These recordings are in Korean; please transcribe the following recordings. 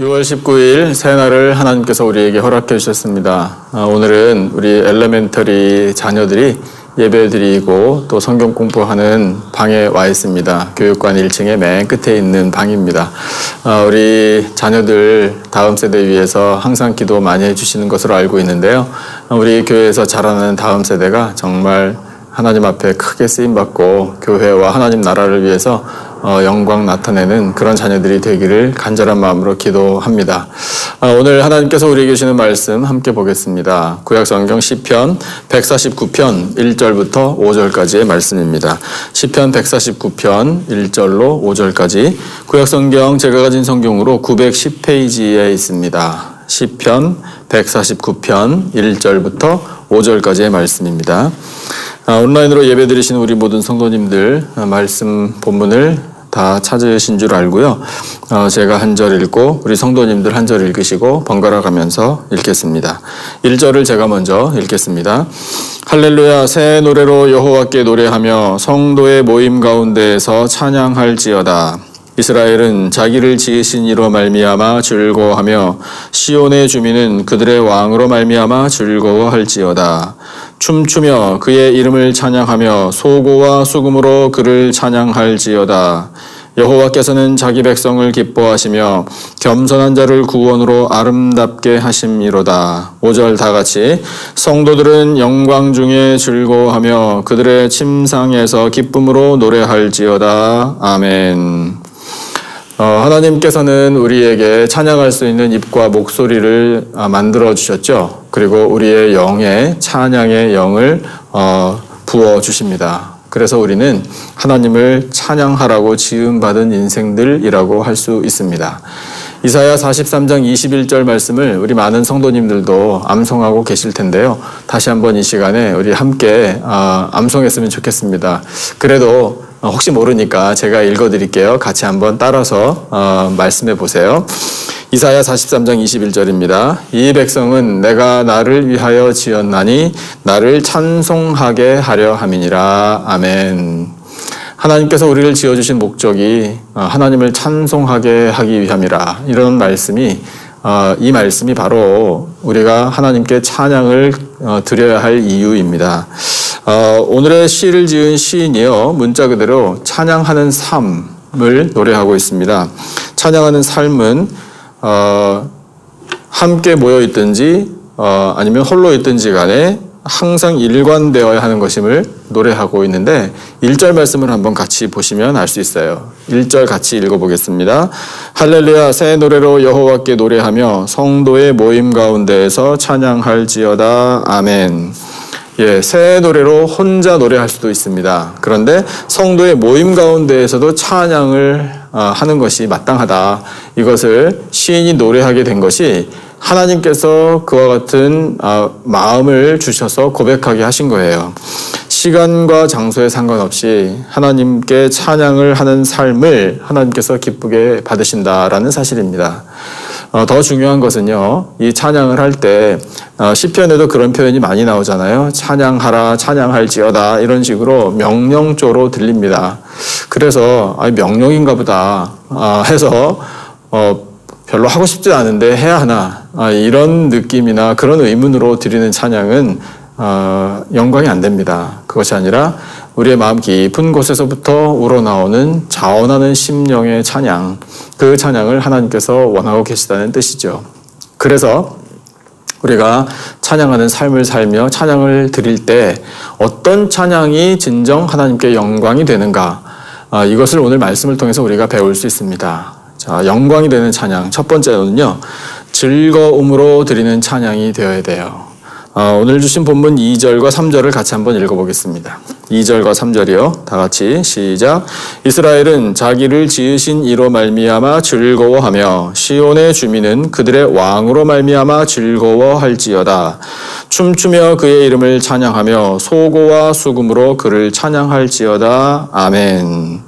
6월 19일 새날을 하나님께서 우리에게 허락해 주셨습니다. 오늘은 우리 엘레멘터리 자녀들이 예배드리고 또 성경 공부하는 방에 와 있습니다. 교육관 1층의 맨 끝에 있는 방입니다. 우리 자녀들 다음 세대 위해서 항상 기도 많이 해주시는 것으로 알고 있는데요. 우리 교회에서 자라는 다음 세대가 정말 하나님 앞에 크게 쓰임받고 교회와 하나님 나라를 위해서 영광 나타내는 그런 자녀들이 되기를 간절한 마음으로 기도합니다. 오늘 하나님께서 우리에게 주시는 말씀 함께 보겠습니다. 구약성경 시편 149편 1절부터 5절까지의 말씀입니다. 시편 149편 1절로 5절까지 구약성경 제가 가진 성경으로 910페이지에 있습니다. 시편 149편 1절부터 5절까지의 말씀입니다. 온라인으로 예배드리시는 우리 모든 성도님들 말씀 본문을 다 찾으신 줄 알고요. 제가 한 절 읽고 우리 성도님들 한 절 읽으시고 번갈아 가면서 읽겠습니다. 1절을 제가 먼저 읽겠습니다. 할렐루야, 새 노래로 여호와께 노래하며 성도의 모임 가운데에서 찬양할지어다. 이스라엘은 자기를 지으신 이로 말미암아 즐거워하며 시온의 주민은 그들의 왕으로 말미암아 즐거워할지어다. 춤추며 그의 이름을 찬양하며 소고와 수금으로 그를 찬양할지어다. 여호와께서는 자기 백성을 기뻐하시며 겸손한 자를 구원으로 아름답게 하심이로다. 5절 다 같이. 성도들은 영광 중에 즐거워하며 그들의 침상에서 기쁨으로 노래할지어다. 아멘. 하나님께서는 우리에게 찬양할 수 있는 입과 목소리를 만들어 주셨죠. 그리고 우리의 영에 찬양의 영을 부어 주십니다. 그래서 우리는 하나님을 찬양하라고 지음받은 인생들이라고 할 수 있습니다. 이사야 43장 21절 말씀을 우리 많은 성도님들도 암송하고 계실 텐데요. 다시 한번 이 시간에 우리 함께 암송했으면 좋겠습니다. 그래도 혹시 모르니까 제가 읽어드릴게요. 같이 한번 따라서 말씀해 보세요. 이사야 43장 21절입니다. 이 백성은 내가 나를 위하여 지었나니 나를 찬송하게 하려 함이니라. 아멘. 하나님께서 우리를 지어주신 목적이 하나님을 찬송하게 하기 위함이라. 이런 말씀이 이 말씀이 바로 우리가 하나님께 찬양을 드려야 할 이유입니다. 오늘의 시를 지은 시인이요, 문자 그대로 찬양하는 삶을 노래하고 있습니다. 찬양하는 삶은 함께 모여 있든지 아니면 홀로 있든지 간에 항상 일관되어야 하는 것임을 노래하고 있는데 1절 말씀을 한번 같이 보시면 알 수 있어요. 1절 같이 읽어보겠습니다. 할렐루야, 새 노래로 여호와께 노래하며 성도의 모임 가운데에서 찬양할지어다. 아멘. 예, 새 노래로 혼자 노래할 수도 있습니다. 그런데 성도의 모임 가운데에서도 찬양을 하는 것이 마땅하다. 이것을 시인이 노래하게 된 것이 하나님께서 그와 같은 마음을 주셔서 고백하게 하신 거예요. 시간과 장소에 상관없이 하나님께 찬양을 하는 삶을 하나님께서 기쁘게 받으신다라는 사실입니다. 더 중요한 것은요, 이 찬양을 할 때 시편에도 그런 표현이 많이 나오잖아요. 찬양하라, 찬양할지어다, 이런 식으로 명령조로 들립니다. 그래서 명령인가 보다 해서 별로 하고 싶지 않은데 해야 하나, 이런 느낌이나 그런 의문으로 드리는 찬양은 영광이 안 됩니다. 그것이 아니라 우리의 마음 깊은 곳에서부터 우러나오는 자원하는 심령의 찬양, 그 찬양을 하나님께서 원하고 계시다는 뜻이죠. 그래서 우리가 찬양하는 삶을 살며 찬양을 드릴 때 어떤 찬양이 진정 하나님께 영광이 되는가, 이것을 오늘 말씀을 통해서 우리가 배울 수 있습니다. 자, 영광이 되는 찬양, 첫 번째는요, 즐거움으로 드리는 찬양이 되어야 돼요. 오늘 주신 본문 2절과 3절을 같이 한번 읽어보겠습니다. 2절과 3절이요. 다 같이 시작. 이스라엘은 자기를 지으신 이로 말미암아 즐거워하며 시온의 주민은 그들의 왕으로 말미암아 즐거워할지어다. 춤추며 그의 이름을 찬양하며 소고와 수금으로 그를 찬양할지어다. 아멘.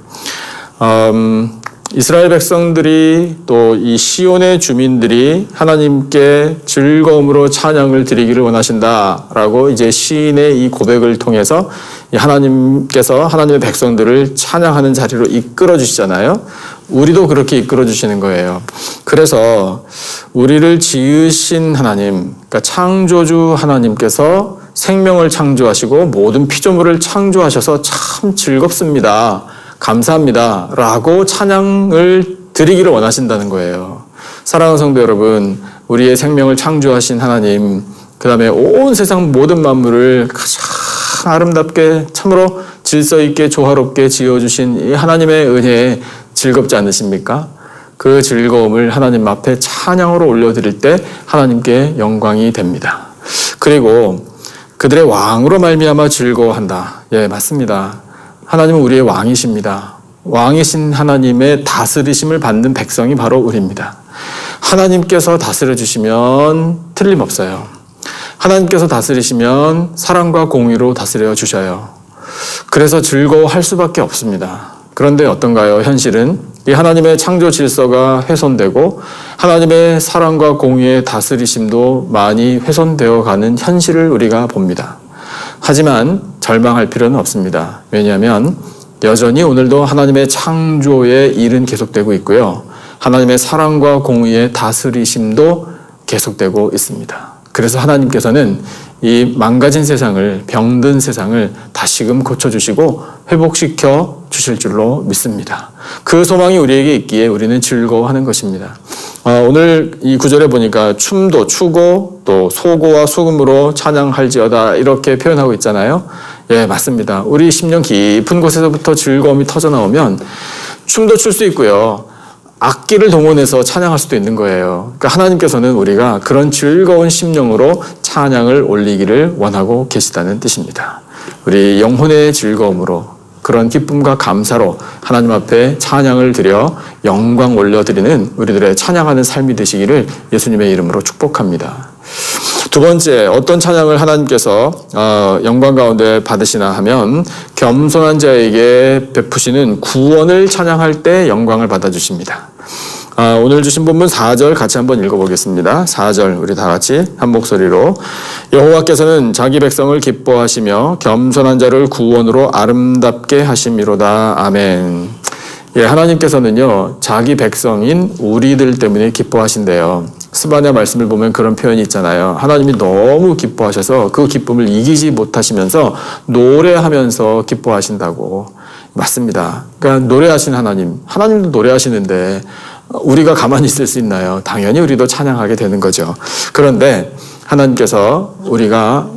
이스라엘 백성들이 또 이 시온의 주민들이 하나님께 즐거움으로 찬양을 드리기를 원하신다라고 이제 시인의 이 고백을 통해서 하나님께서 하나님의 백성들을 찬양하는 자리로 이끌어 주시잖아요. 우리도 그렇게 이끌어 주시는 거예요. 그래서 우리를 지으신 하나님, 그러니까 창조주 하나님께서 생명을 창조하시고 모든 피조물을 창조하셔서 참 즐겁습니다. 감사합니다. 라고 찬양을 드리기를 원하신다는 거예요. 사랑하는 성도 여러분, 우리의 생명을 창조하신 하나님, 그 다음에 온 세상 모든 만물을 가장 아름답게 참으로 질서 있게 조화롭게 지어주신 이 하나님의 은혜에 즐겁지 않으십니까? 그 즐거움을 하나님 앞에 찬양으로 올려드릴 때 하나님께 영광이 됩니다. 그리고 그들의 왕으로 말미암아 즐거워한다. 예, 맞습니다. 하나님은 우리의 왕이십니다. 왕이신 하나님의 다스리심을 받는 백성이 바로 우리입니다. 하나님께서 다스려 주시면 틀림없어요. 하나님께서 다스리시면 사랑과 공의로 다스려 주셔요. 그래서 즐거워할 수밖에 없습니다. 그런데 어떤가요? 현실은 이 하나님의 창조 질서가 훼손되고 하나님의 사랑과 공의의 다스리심도 많이 훼손되어 가는 현실을 우리가 봅니다. 하지만 절망할 필요는 없습니다. 왜냐하면 여전히 오늘도 하나님의 창조의 일은 계속되고 있고요. 하나님의 사랑과 공의의 다스리심도 계속되고 있습니다. 그래서 하나님께서는 이 망가진 세상을, 병든 세상을 다시금 고쳐주시고 회복시켜 주실 줄로 믿습니다. 그 소망이 우리에게 있기에 우리는 즐거워하는 것입니다. 오늘 이 구절에 보니까 춤도 추고 또 소고와 수금으로 찬양할지어다 이렇게 표현하고 있잖아요. 예, 맞습니다. 우리 심령 깊은 곳에서부터 즐거움이 터져나오면 춤도 출 수 있고요. 악기를 동원해서 찬양할 수도 있는 거예요. 그러니까 하나님께서는 우리가 그런 즐거운 심령으로 찬양을 올리기를 원하고 계시다는 뜻입니다. 우리 영혼의 즐거움으로 그런 기쁨과 감사로 하나님 앞에 찬양을 드려 영광 올려드리는 우리들의 찬양하는 삶이 되시기를 예수님의 이름으로 축복합니다. 두 번째, 어떤 찬양을 하나님께서 영광 가운데 받으시나 하면 겸손한 자에게 베푸시는 구원을 찬양할 때 영광을 받아주십니다. 오늘 주신 본문 4절 같이 한번 읽어보겠습니다. 4절 우리 다 같이 한 목소리로 여호와께서는 자기 백성을 기뻐하시며 겸손한 자를 구원으로 아름답게 하심이로다. 아멘. 예, 하나님께서는요 자기 백성인 우리들 때문에 기뻐하신대요. 스바냐 말씀을 보면 그런 표현이 있잖아요. 하나님이 너무 기뻐하셔서 그 기쁨을 이기지 못하시면서 노래하면서 기뻐하신다고. 맞습니다. 그러니까 노래하신 하나님도 노래하시는데 우리가 가만히 있을 수 있나요? 당연히 우리도 찬양하게 되는 거죠. 그런데 하나님께서 우리가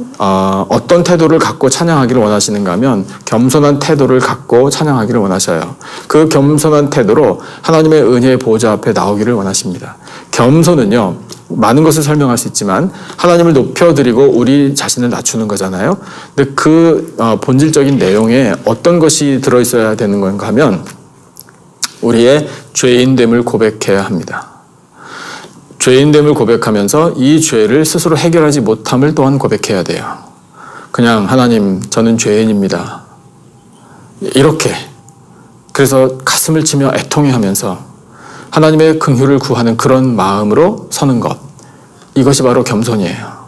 어떤 태도를 갖고 찬양하기를 원하시는가 하면 겸손한 태도를 갖고 찬양하기를 원하셔요. 그 겸손한 태도로 하나님의 은혜의 보좌 앞에 나오기를 원하십니다. 겸손은요 많은 것을 설명할 수 있지만 하나님을 높여드리고 우리 자신을 낮추는 거잖아요. 근데 그 본질적인 내용에 어떤 것이 들어있어야 되는 건가 하면 우리의 죄인됨을 고백해야 합니다. 죄인됨을 고백하면서 이 죄를 스스로 해결하지 못함을 또한 고백해야 돼요. 그냥 하나님 저는 죄인입니다. 이렇게 그래서 가슴을 치며 애통해하면서 하나님의 긍휼을 구하는 그런 마음으로 서는 것, 이것이 바로 겸손이에요.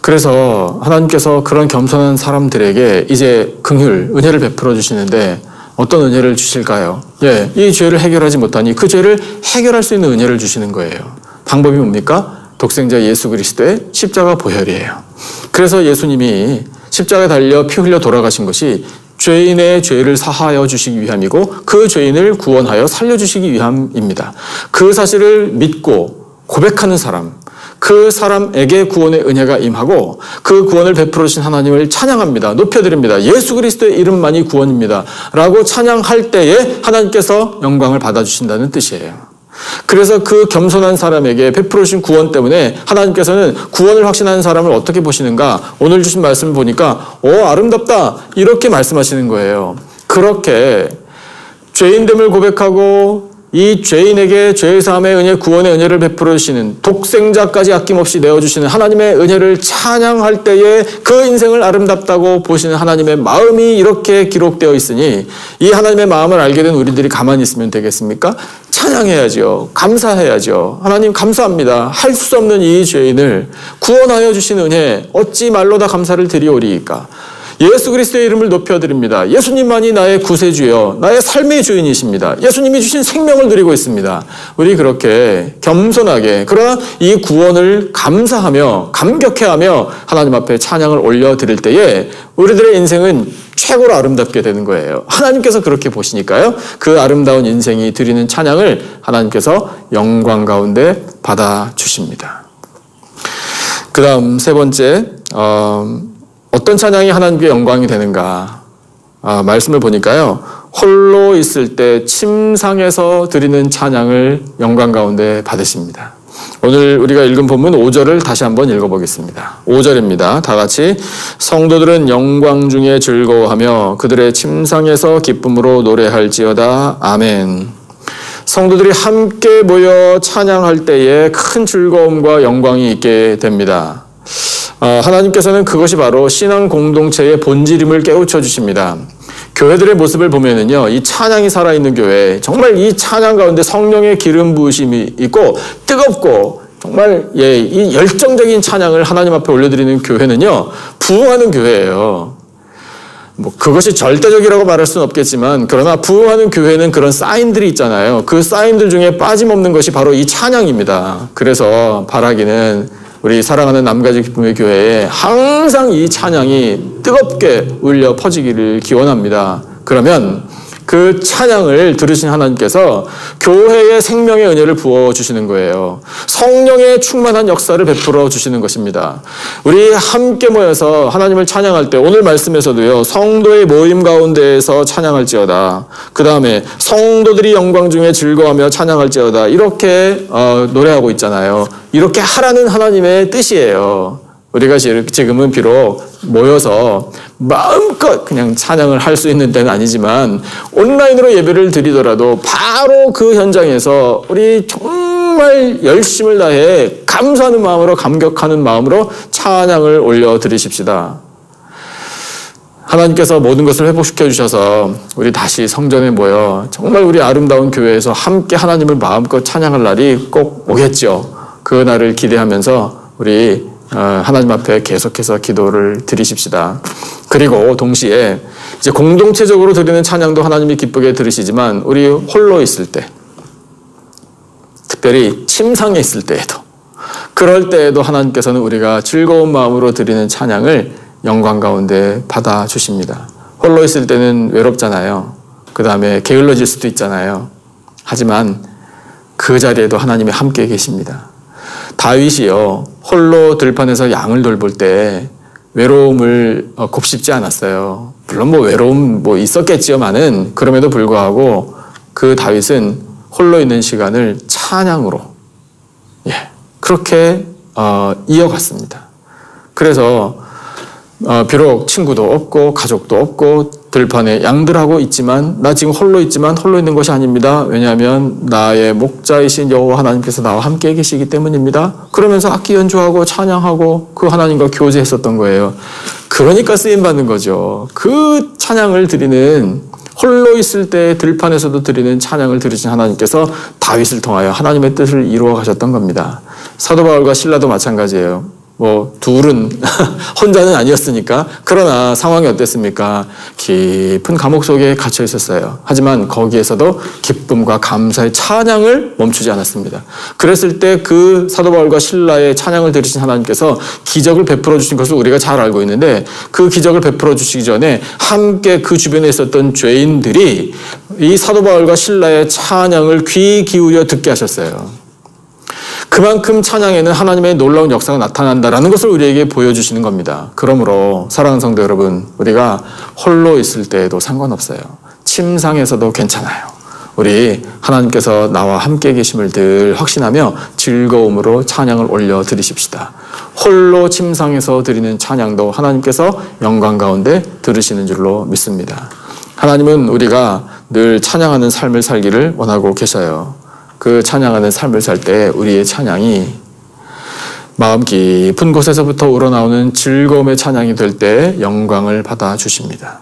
그래서 하나님께서 그런 겸손한 사람들에게 이제 긍휼, 은혜를 베풀어 주시는데 어떤 은혜를 주실까요? 예, 이 죄를 해결하지 못하니 그 죄를 해결할 수 있는 은혜를 주시는 거예요. 방법이 뭡니까? 독생자 예수 그리스도의 십자가 보혈이에요. 그래서 예수님이 십자가에 달려 피 흘려 돌아가신 것이 죄인의 죄를 사하여 주시기 위함이고 그 죄인을 구원하여 살려주시기 위함입니다. 그 사실을 믿고 고백하는 사람, 그 사람에게 구원의 은혜가 임하고 그 구원을 베풀어 주신 하나님을 찬양합니다. 높여드립니다. 예수 그리스도의 이름만이 구원입니다. 라고 찬양할 때에 하나님께서 영광을 받아주신다는 뜻이에요. 그래서 그 겸손한 사람에게 베풀어 주신 구원 때문에 하나님께서는 구원을 확신하는 사람을 어떻게 보시는가? 오늘 주신 말씀을 보니까 아름답다 이렇게 말씀하시는 거예요. 그렇게 죄인됨을 고백하고 이 죄인에게 죄사함의 은혜, 구원의 은혜를 베풀어 주시는, 독생자까지 아낌없이 내어주시는 하나님의 은혜를 찬양할 때에 그 인생을 아름답다고 보시는 하나님의 마음이 이렇게 기록되어 있으니 이 하나님의 마음을 알게 된 우리들이 가만히 있으면 되겠습니까? 찬양해야죠. 감사해야죠. 하나님 감사합니다. 할 수 없는 이 죄인을 구원하여 주신 은혜 어찌 말로 다 감사를 드리오리이까. 예수 그리스도의 이름을 높여드립니다. 예수님만이 나의 구세주여, 나의 삶의 주인이십니다. 예수님이 주신 생명을 누리고 있습니다. 우리 그렇게 겸손하게, 그러나 이 구원을 감사하며 감격해하며 하나님 앞에 찬양을 올려드릴 때에 우리들의 인생은 최고로 아름답게 되는 거예요. 하나님께서 그렇게 보시니까요. 그 아름다운 인생이 드리는 찬양을 하나님께서 영광 가운데 받아주십니다. 그 다음 세 번째, 어떤 찬양이 하나님께 영광이 되는가? 말씀을 보니까요. 홀로 있을 때 침상에서 드리는 찬양을 영광 가운데 받으십니다. 오늘 우리가 읽은 본문 5절을 다시 한번 읽어보겠습니다. 5절입니다. 다 같이 성도들은 영광 중에 즐거워하며 그들의 침상에서 기쁨으로 노래할지어다. 아멘. 성도들이 함께 모여 찬양할 때에 큰 즐거움과 영광이 있게 됩니다. 하나님께서는 그것이 바로 신앙 공동체의 본질임을 깨우쳐 주십니다. 교회들의 모습을 보면은요, 이 찬양이 살아있는 교회, 정말 이 찬양 가운데 성령의 기름 부으심이 있고 뜨겁고 정말 이 열정적인 찬양을 하나님 앞에 올려드리는 교회는요, 부흥하는 교회예요. 그것이 절대적이라고 말할 수는 없겠지만, 그러나 부흥하는 교회는 그런 사인들이 있잖아요. 그 사인들 중에 빠짐없는 것이 바로 이 찬양입니다. 그래서 바라기는 우리 사랑하는 남가지 기쁨의 교회에 항상 이 찬양이 뜨겁게 울려 퍼지기를 기원합니다. 그러면 그 찬양을 들으신 하나님께서 교회의 생명의 은혜를 부어주시는 거예요. 성령의 충만한 역사를 베풀어 주시는 것입니다. 우리 함께 모여서 하나님을 찬양할 때 오늘 말씀에서도요, 성도의 모임 가운데에서 찬양할지어다. 그 다음에 성도들이 영광 중에 즐거워하며 찬양할지어다. 이렇게 노래하고 있잖아요. 이렇게 하라는 하나님의 뜻이에요. 우리가 지금은 비록 모여서 마음껏 그냥 찬양을 할 수 있는 데는 아니지만 온라인으로 예배를 드리더라도 바로 그 현장에서 우리 정말 열심을 다해 감사하는 마음으로, 감격하는 마음으로 찬양을 올려드리십시다. 하나님께서 모든 것을 회복시켜 주셔서 우리 다시 성전에 모여 정말 우리 아름다운 교회에서 함께 하나님을 마음껏 찬양할 날이 꼭 오겠죠. 그 날을 기대하면서 우리 하나님 앞에 계속해서 기도를 드리십시다. 그리고 동시에 이제 공동체적으로 드리는 찬양도 하나님이 기쁘게 들으시지만 우리 홀로 있을 때, 특별히 침상에 있을 때에도, 그럴 때에도 하나님께서는 우리가 즐거운 마음으로 드리는 찬양을 영광 가운데 받아주십니다. 홀로 있을 때는 외롭잖아요. 그 다음에 게을러질 수도 있잖아요. 하지만 그 자리에도 하나님이 함께 계십니다. 다윗이요, 홀로 들판에서 양을 돌볼 때 외로움을 곱씹지 않았어요. 물론 외로움 있었겠지만은 그럼에도 불구하고 그 다윗은 홀로 있는 시간을 찬양으로 그렇게 이어갔습니다. 그래서 비록 친구도 없고 가족도 없고 들판에 양들하고 있지만 나 지금 홀로 있지만 홀로 있는 것이 아닙니다. 왜냐하면 나의 목자이신 여호와 하나님께서 나와 함께 계시기 때문입니다. 그러면서 악기 연주하고 찬양하고 그 하나님과 교제했었던 거예요. 그러니까 쓰임받는 거죠. 그 찬양을 드리는, 홀로 있을 때 들판에서도 드리는 찬양을 들으신 하나님께서 다윗을 통하여 하나님의 뜻을 이루어 가셨던 겁니다. 사도 바울과 실라도 마찬가지예요. 둘은 혼자는 아니었으니까. 그러나 상황이 어땠습니까? 깊은 감옥 속에 갇혀 있었어요. 하지만 거기에서도 기쁨과 감사의 찬양을 멈추지 않았습니다. 그랬을 때 그 사도 바울과 실라의 찬양을 들으신 하나님께서 기적을 베풀어 주신 것을 우리가 잘 알고 있는데, 그 기적을 베풀어 주시기 전에 함께 그 주변에 있었던 죄인들이 이 사도 바울과 실라의 찬양을 귀 기울여 듣게 하셨어요. 그만큼 찬양에는 하나님의 놀라운 역사가 나타난다라는 것을 우리에게 보여주시는 겁니다. 그러므로 사랑하는 성도 여러분, 우리가 홀로 있을 때에도 상관없어요. 침상에서도 괜찮아요. 우리 하나님께서 나와 함께 계심을 늘 확신하며 즐거움으로 찬양을 올려드리십시다. 홀로 침상에서 드리는 찬양도 하나님께서 영광 가운데 들으시는 줄로 믿습니다. 하나님은 우리가 늘 찬양하는 삶을 살기를 원하고 계셔요. 그 찬양하는 삶을 살 때 우리의 찬양이 마음 깊은 곳에서부터 우러나오는 즐거움의 찬양이 될 때 영광을 받아 주십니다.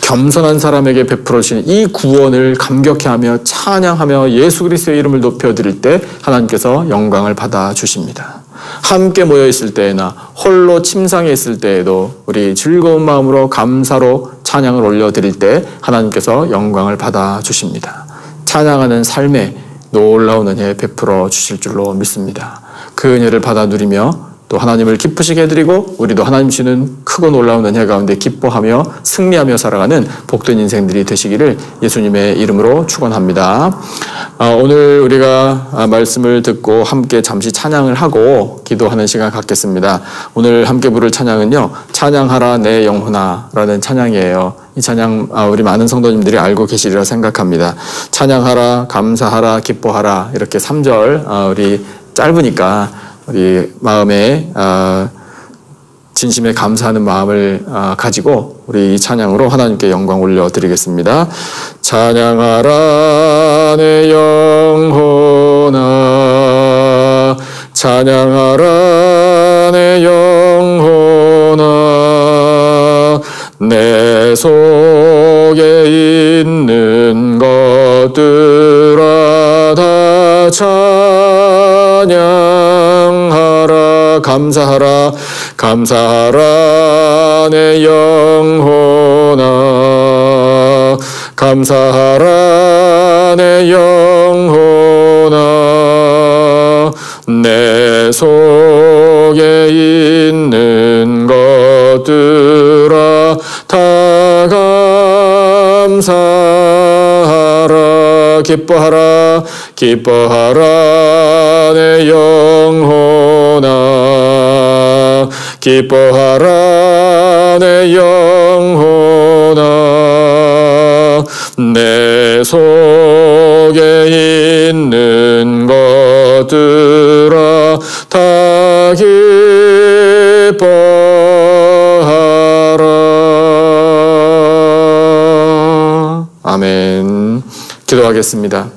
겸손한 사람에게 베풀어 주신 이 구원을 감격해하며 찬양하며 예수 그리스도의 이름을 높여드릴 때 하나님께서 영광을 받아 주십니다. 함께 모여 있을 때나 홀로 침상에 있을 때에도 우리 즐거운 마음으로 감사로 찬양을 올려드릴 때 하나님께서 영광을 받아 주십니다. 찬양하는 삶에 놀라운 은혜 베풀어 주실 줄로 믿습니다. 그 은혜를 받아 누리며 또 하나님을 기쁘시게 해드리고 우리도 하나님 주시는 크고 놀라운 은혜 가운데 기뻐하며 승리하며 살아가는 복된 인생들이 되시기를 예수님의 이름으로 축원합니다. 오늘 우리가 말씀을 듣고 함께 잠시 찬양을 하고 기도하는 시간 갖겠습니다. 오늘 함께 부를 찬양은요, 찬양하라 내 영혼아 라는 찬양이에요. 이 찬양 우리 많은 성도님들이 알고 계시리라 생각합니다. 찬양하라, 감사하라, 기뻐하라 이렇게 3절 우리 짧으니까 우리 마음에 진심에 감사하는 마음을 가지고 우리 이 찬양으로 하나님께 영광 올려드리겠습니다. 찬양하라 내 영혼아, 찬양하라 내 영혼아, 내 속에 있는 것들아 다 찬양하라. 감사하라, 감사하라 내 영혼아, 감사하라 내 영혼아, 내 속에 있는 것들아 다 감사하라. 기뻐하라, 기뻐하라 내 영혼아, 기뻐하라 내 영혼아, 내 속에 있는 것들아 다 기뻐하라. 아멘. 기도하겠습니다.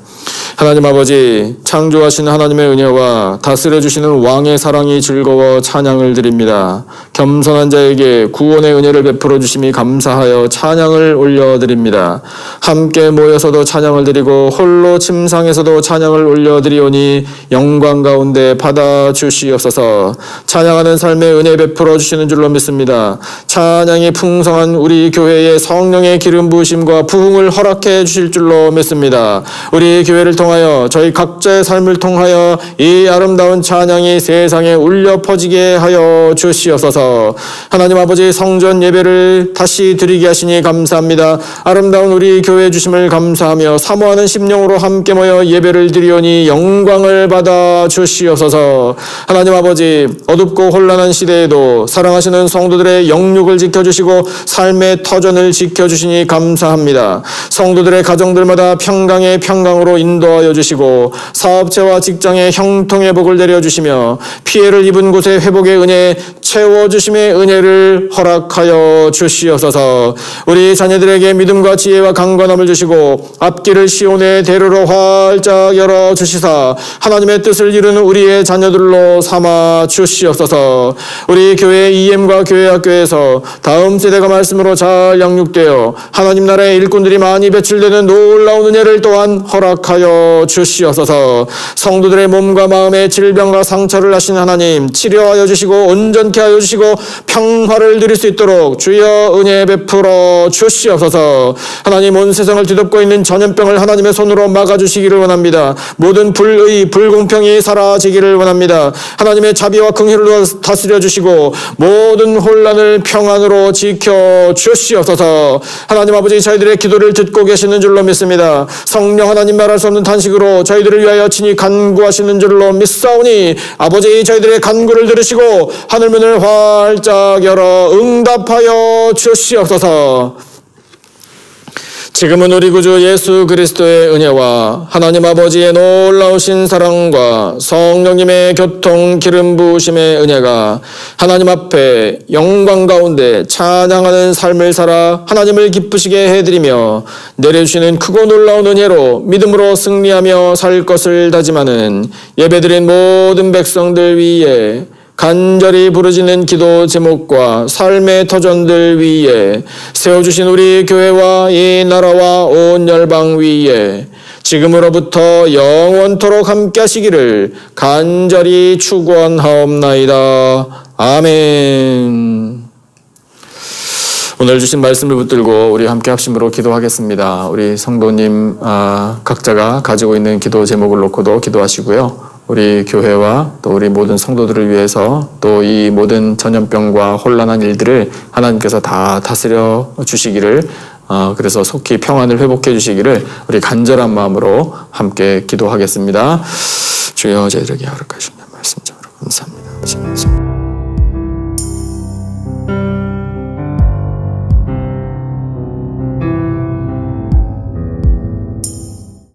하나님 아버지, 창조하시는 하나님의 은혜와 다스려주시는 왕의 사랑이 즐거워 찬양을 드립니다. 겸손한 자에게 구원의 은혜를 베풀어 주심이 감사하여 찬양을 올려드립니다. 함께 모여서도 찬양을 드리고 홀로 침상에서도 찬양을 올려드리오니 영광 가운데 받아주시옵소서. 찬양하는 삶에 은혜 베풀어 주시는 줄로 믿습니다. 찬양이 풍성한 우리 교회의 성령의 기름 부으심과 부흥을 허락해 주실 줄로 믿습니다. 우리 교회를 통하여 저희 각자의 삶을 통하여 이 아름다운 찬양이 세상에 울려 퍼지게 하여 주시옵소서. 하나님 아버지, 성전 예배를 다시 드리게 하시니 감사합니다. 아름다운 우리 교회 주심을 감사하며 사모하는 심령으로 함께 모여 예배를 드리오니 영광을 받아 주시옵소서. 하나님 아버지, 어둡고 혼란한 시대에도 사랑하시는 성도들의 영육을 지켜주시고 삶의 터전을 지켜주시니 감사합니다. 성도들의 가정들마다 평강의 평강으로 인도하여 주시고 사업체와 직장의 형통의 복을 내려주시며 피해를 입은 곳의 회복의 은혜, 채워주심의 은혜를 허락하여 주시옵소서. 우리 자녀들에게 믿음과 지혜와 강건함을 주시고 앞길을 시온의 대로로 활짝 열어주시사 하나님의 뜻을 이루는 우리의 자녀들로 삼아 주시옵소서. 우리 교회 EM과 교회학교에서 다음 세대가 말씀으로 잘 양육되어 하나님 나라의 일꾼들이 많이 배출되는 놀라운 은혜를 또한 허락하여 주시옵소서. 성도들의 몸과 마음의 질병과 상처를 하신 하나님 치료하여 주시고 온전케 하여 주시고 평화를 누릴 수 있도록 주여 은혜 베풀어 주시옵소서. 하나님, 온 세상을 뒤덮고 있는 전염병을 하나님의 손으로 막아주시기를 원합니다. 모든 불의, 불공평이 사라지기를 원합니다. 하나님의 자비와 긍휼로 다스려 주시고 모든 혼란을 평안으로 지켜 주시옵소서. 하나님 아버지, 저희들의 기도를 듣고 계시는 줄로 믿습니다. 성령 하나님 말할 수 없는 단식으로 저희들을 위하여 친히 간구하시는 줄로 믿사오니 아버지, 저희들의 간구를 들으시고 하늘문을 활짝 열어 응답하여 주시옵소서. 지금은 우리 구주 예수 그리스도의 은혜와 하나님 아버지의 놀라우신 사랑과 성령님의 교통 기름 부으심의 은혜가 하나님 앞에 영광 가운데 찬양하는 삶을 살아 하나님을 기쁘시게 해드리며 내려주시는 크고 놀라운 은혜로 믿음으로 승리하며 살 것을 다짐하는 예배드린 모든 백성들 위에 간절히 부르짖는 기도 제목과 삶의 터전들 위에 세워주신 우리 교회와 이 나라와 온 열방 위에 지금으로부터 영원토록 함께 하시기를 간절히 축원하옵나이다. 아멘. 오늘 주신 말씀을 붙들고 우리 함께 합심으로 기도하겠습니다. 우리 성도님 각자가 가지고 있는 기도 제목을 놓고도 기도하시고요. 우리 교회와 또 우리 모든 성도들을 위해서 또 이 모든 전염병과 혼란한 일들을 하나님께서 다 다스려 주시기를 그래서 속히 평안을 회복해 주시기를 우리 간절한 마음으로 함께 기도하겠습니다. 주여 저희들에게 허락하시는 말씀 참으로 감사합니다.